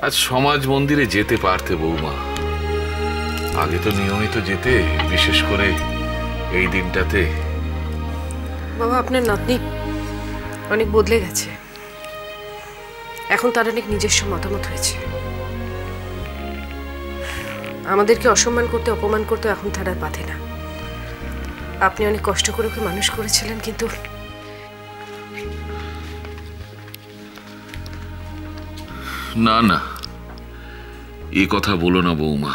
আজ সমাজ মন্দিরে যেতে পারতে বৌমা, আগে তো নিয়মিত যেতে, বিশেষ করে এই দিনটাতে। বাবা, আপনার নাতনি অনেক বদলে গেছে, এখন তার অনেক নিজস্ব মতামত হয়েছে। আমাদেরকে অসম্মান করতে, অপমান করতে এখন তার আর বাধে না। আপনি অনেক কষ্ট করে ওকে মানুষ করেছিলেন, কিন্তু না না, এ কথা বলো না বৌমা।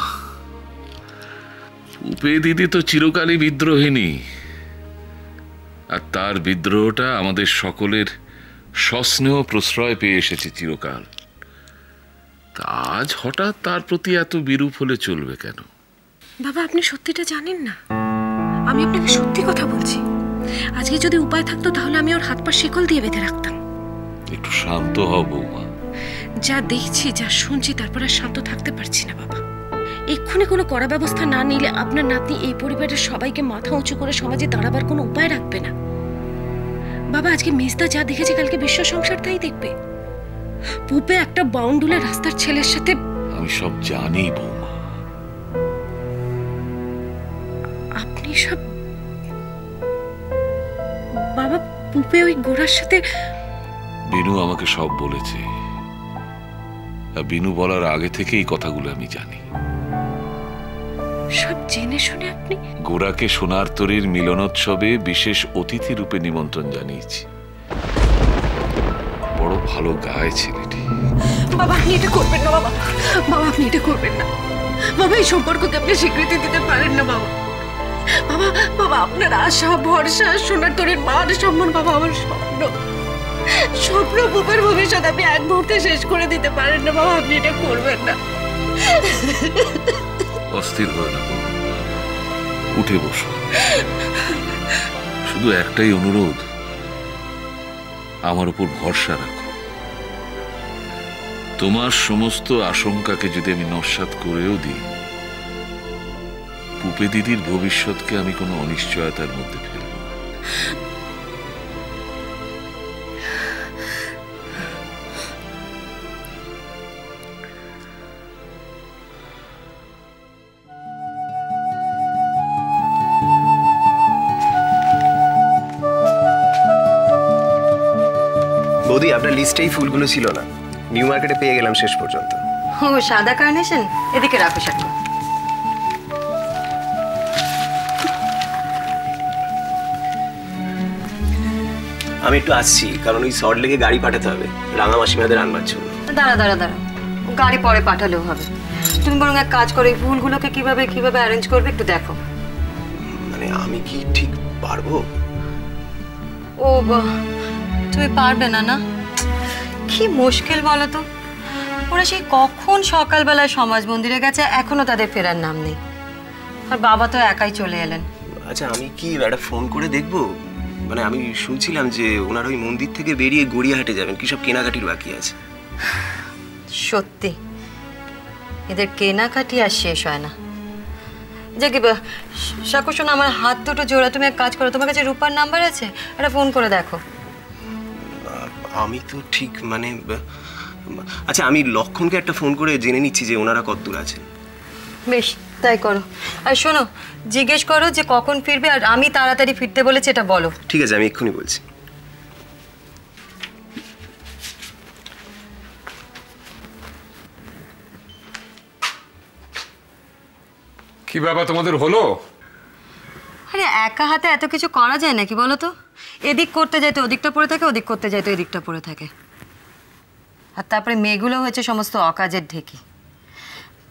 উপে দিদি তো চিরকালই বিদ্রোহিনী, আর তার বিদ্রোহটা আমাদের সকলের সস্নেহ প্রশ্রয় পেয়ে এসেছে চিরকাল। তা আজ হঠাৎ তার প্রতি এত বিরূপ হলে চলবে কেন? বাবা, আপনি সত্যিটা জানেন না। আমি আপনাকে সত্যি কথা বলছি। আজকে যদি উপায় থাকতো তাহলে আমি ওর হাত পা শিকল দিয়ে বেঁধে রাখতাম। একটু শান্ত হও বৌমা। যা দেখছি, যা শুনছি, তারপর আর শান্ত থাকতে পারছি না বাবা। এক্ষুনি কোনো কড়া ব্যবস্থা না নিলে আপনার নাতনি এই পরিবারের সবাইকে মাথা উঁচু করে সমাজে দাঁড়াবার কোনো উপায় রাখবে না। বাবা, আজকে মেজদা যা দেখেছে কালকে বিশ্ব সংসার তাই দেখবে। পুপে একটা বাউন্ডুলে রাস্তার ছেলের সাথে। আমি সব জানি বৌমা। আপনি সব? বাবা, পুপে ওই গোড়ার সাথে। বিনু আমাকে সব বলেছে, আর বিনু বলার আগে থেকে এই কথাগুলো আমি জানি। সব জেনে শুনে আপনি? গোরাকে সোনার তরীর মিলনোৎসবে বিশেষ অতিথি রূপে নিমন্ত্রণ জানিয়েছি। বড় ভালো গায় ছেলেটি। বাবা, আপনি এটা করবেন না বাবা। বাবা, আপনি এটা করবেন না বাবা। এই সম্পর্ককে আপনি স্বীকৃতি দিতে পারেন না বাবা। বাবা, বাবা, আপনার আশা, ভরসা, সোনার তরীর মান সম্মান, বাবা আমার স্বপ্ন, স্বপ্ন পুপের ভবিষ্যৎ আপনি এক মুহূর্তে শেষ করে দিতে পারেন না বাবা। আপনি এটা করবেন না। অস্থির হয় না, উঠে বসো। শুধু একটাই অনুরোধ, আমার উপর ভরসা রাখো। তোমার সমস্ত আশঙ্কাকে যদি আমি নস্যাৎ করেও দিই, পুপে দিদির ভবিষ্যৎকে আমি কোনো অনিশ্চয়তার মধ্যে ফেলব না। বৌদি, আপনার লিস্টে এই ফুলগুলো ছিল না, নিউ মার্কেটে পেয়ে গেলাম শেষ পর্যন্ত। ও সাদা কার্নেশন, এদিকে রাখো সাকু। আমি একটু আসছি, কারণ ওই শর্ট লেগে গাড়ি পাঠাতে হবে রাঙা মাসিমাদের আনবার জন্য। দাঁড়া দাঁড়া দাঁড়া, গাড়ি পরে পাঠালেও হবে। তুমি বরং এক কাজ করো, এই ফুলগুলোকে কিভাবে কিভাবে অ্যারেঞ্জ করবে একটু দেখো। মানে আমি কি ঠিক পারবো? ও তুমি পারবে না? না, কি মুশকিল বলো তো। ওরা সেই কখন সকালবেলায় সমাজ মন্দিরে গেছে, এখনো তাদের ফেরার নাম নেই। আর বাবা তো একাই চলে এলেন। আচ্ছা, আমি কি একটা ফোন করে দেখবো? মানে আমি শুনছিলাম যে ওনার ওই মন্দির থেকে বেরিয়ে গড়িয়াহাটে যাবেন, কি সব কেনাকাটির বাকি আছে। সত্যি এদের কেনাকাটি আর শেষ হয় না। যাকে সাকু শোনো, আমার হাত দুটো জোড়া। তুমি এক কাজ করো, তোমার কাছে রূপার নাম্বার আছে? একটা ফোন করে দেখো। আমি তো ঠিক মানে আচ্ছা, আমি লক্ষণকে একটা ফোন করে জেনে নিচ্ছি যে ওনারা কতদূর আছেন। বেশ, তাই করো। আর শোনো, জিজ্ঞেস করো যে কখন ফিরবে, আর আমি তাড়াতাড়ি ফিরতে বলেছি এটা বলো। ঠিক আছে, আমি এক্ষুনি বলছি। কি ব্যাপার তোমাদের হলো? আরে একা হাতে এত কিছু করা যায় নাকি বলো তো? এদিক করতে যাইতো ওদিকটা পড়ে থাকে, ওদিক করতে যাইতো এদিকটা পড়ে থাকে। আর তারপরে মেয়েগুলো হয়েছে সমস্ত অকাজের ঢেকি।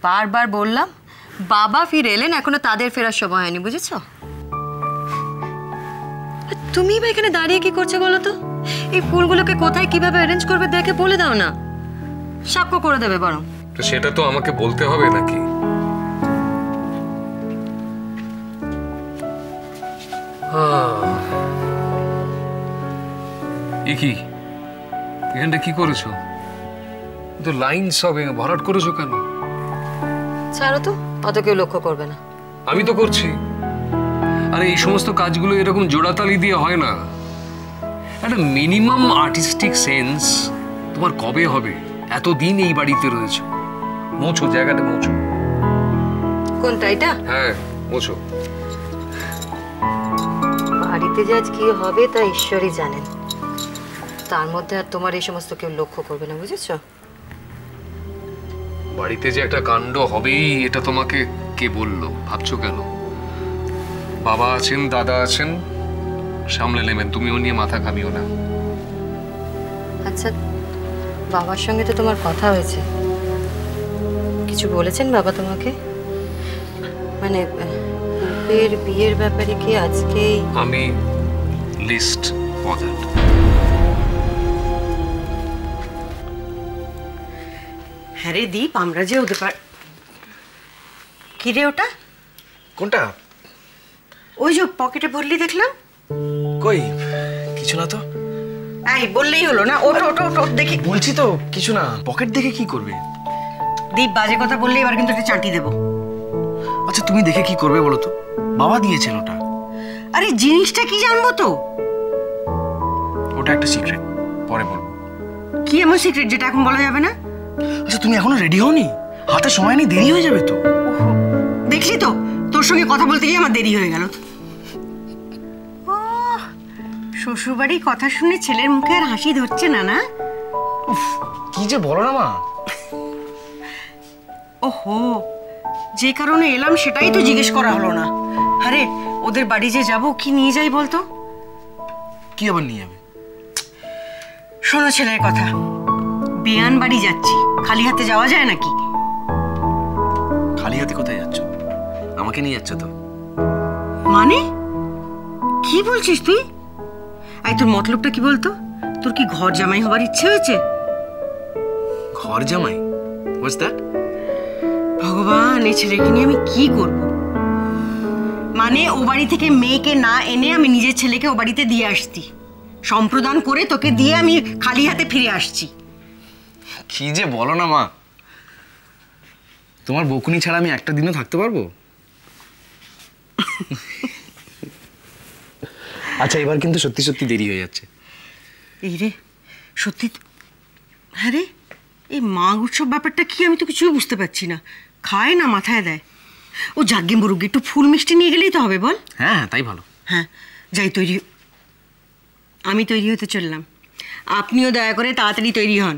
বারবার বললাম, বাবা ফিরে এলেন, এখনো তাদের ফেরার সময় হয়নি, বুঝেছো? তুমি বা এখানে দাঁড়িয়ে কি করছো বলো তো? এই ফুলগুলোকে কোথায় কিভাবে অ্যারেঞ্জ করবে দেখে বলে দাও না, সাক্ষ্য করে দেবে বরং। তো সেটা তো আমাকে বলতে হবে নাকি? কি এখানটা কি করেছো? তো লাইন সব ভরাট করেছো কেন? ছাড়ো তো, অত কেউ লক্ষ্য করবে না। আমি তো করছি। আরে এই সমস্ত কাজগুলো এরকম জোড়াতালি দিয়ে হয় না। একটা মিনিমাম আর্টিস্টিক সেন্স তোমার কবে হবে? এতদিন এই বাড়িতে রয়েছো, মোছো জায়গাটা, মোছো। কোনটা এটা? হ্যাঁ, মোছো। বাড়িতে যে আজ কি হবে তা ঈশ্বরই জানেন। তার মধ্যে আর তোমার এই সমস্ত কেউ লক্ষ্য করবে না, বুঝেছো? বাড়িতে যে একটা কাণ্ড হবেই এটা তোমাকে কে বললো? ভাবছো কেন? বাবা আছেন, দাদা আছেন, সামলে নেবেন, তুমিও নিয়ে মাথা ঘামিও না। আচ্ছা, বাবার সঙ্গে তো তোমার কথা হয়েছে, কিছু বলেছেন বাবা তোমাকে? মানে রূপের বিয়ের ব্যাপারে কি আজকেই? আমি লিস্ট বদার্ড। হ্যাঁ রে দীপ, আমরা যে ওদের কি রে ওটা? কোনটা? ওই যে পকেটে ভরলি দেখলাম। কই কিছু না তো। এই বললেই হলো না, ওটো ওটো ওটো দেখি। বলছি তো কিছু না। পকেট দেখে কি করবে? দীপ বাজে কথা বললে এবার কিন্তু একটা চাটি দেবো। আচ্ছা তুমি দেখে কি করবে বলো তো? বাবা দিয়েছেন ওটা। আরে জিনিসটা কি জানবো তো? ওটা একটা সিক্রেট, পরে বলবো। কি এমন সিক্রেট যেটা এখন বলা যাবে না? আচ্ছা তুমি এখনো রেডি হওনি? হাতে সময় নেই, দেরি হয়ে যাবে তো। দেখলি তো, তোর সঙ্গে কথা বলতে গিয়ে আমার দেরি হয়ে গেল। শ্বশুরবাড়ির কথা শুনে ছেলের মুখে আর হাসি ধরছে না, না? কি যে বলো না মা। ওহো, যে কারণে এলাম সেটাই তো জিজ্ঞেস করা হলো না। আরে ওদের বাড়ি যে যাবো, কি নিয়ে যাই বলতো? কি আবার নিয়ে যাবে? শোনো ছেলের কথা, বেয়ান বাড়ি যাচ্ছি, খালি হাতে যাওয়া যায় নাকি? খালি হাতে কোথায় যাচ্ছ? আমাকে নিয়ে যাচ্ছ তো? মানে কি বলছিস তুই? আই তোর মতলবটা কি বলতো? তোর কি ঘর জামাই হবার ইচ্ছে হয়েছে? ঘর জামাই? What's that? ভগবান, এই ছেলেকে নিয়ে আমি কি করব? মানে ও বাড়ি থেকে মেয়েকে না এনে আমি নিজের ছেলেকে ও বাড়িতে দিয়ে আসছি, সম্প্রদান করে তোকে দিয়ে আমি খালি হাতে ফিরে আসছি। কি যে বলো না মা। তোমার বকুনি ছাড়া আমি একটা দিনও থাকতে পারবো? আচ্ছা এবার কিন্তু সত্যি সত্যি দেরি হয়ে যাচ্ছে। এই রে সত্যি হ্যাঁ রে, এই মাঘ উৎসব ব্যাপারটা কি আমি তো কিছুই বুঝতে পারছি না। খায় না মাথায় দেয়। ও যাগ্গে মুরুগে একটু ফুল মিষ্টি নিয়ে গেলেই তো হবে, বল? হ্যাঁ হ্যাঁ তাই ভালো। হ্যাঁ যাই তৈরি, আমি তৈরি হতে চললাম, আপনিও দয়া করে তাড়াতাড়ি তৈরি হন।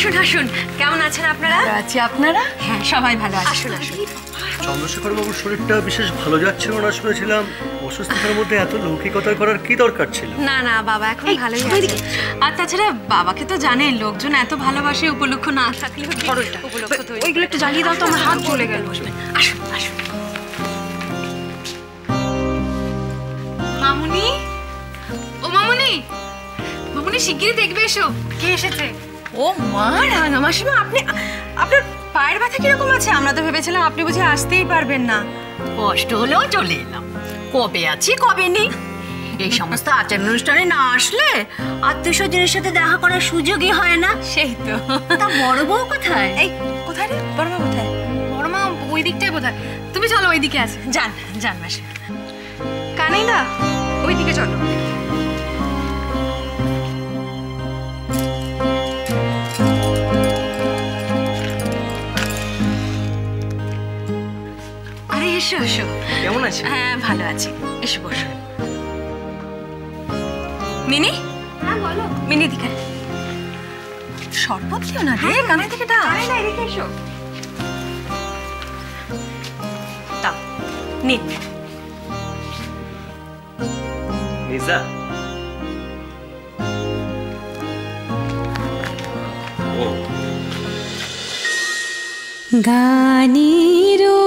আসুন আসুন, কেমন আছেন আপনারা? আছি, আপনারা? হ্যাঁ সবাই ভালো আছে। আসুন আসুন। চন্দ্রশেখর বাবুর শরীরটা বিশেষ ভালো যাচ্ছিল না শুনেছিলাম। অসুস্থতার মধ্যে এত লৌকিকতা করার কি দরকার ছিল? না না, বাবা এখন ভালোই আছে। আর তাছাড়া বাবাকে তো জানেন, লোকজন এত ভালোবাসে, উপলক্ষ না থাকলে উপলক্ষ তৈরি। ওইগুলো একটু জ্বালিয়ে দাও তো, আমার হাত চলে গেল। আসুন আসুন। মামুনি, ও মামুনি, মামুনি শিগগিরই দেখবে এসো, কে এসেছে। ও মা, রাঙা মাসিমা, আপনার পায়ের ব্যথা কিরকম আছে? আমরা তো ভেবেছিলাম আপনি বুঝি আসতেই পারবেন না। কষ্ট হলেও চলে এলাম, কবে আছি কবে নেই। এই সমস্ত আচার অনুষ্ঠানে না আসলে আত্মীয় স্বজনের সাথে দেখা করার সুযোগই হয় না। সেই তো। তা বড় বউ কোথায়? এই কোথায় রে, বড় মা কোথায়? বড় মা ওই দিকটাই বোধহয়। তুমি চলো ওই দিকে আছে, যান যান মাসি। কানাই না, ওই দিকে চলো। আরে এসো এসো। কেমন আছে? হ্যাঁ ভালো আছি, এসো বসো। মিনি, হ্যাঁ বলো। মিনি দিকে শরবত দিও না রে, কানে থেকে ডাক। না রেখে এসো। দাও নিন। মির্জা, গানিরো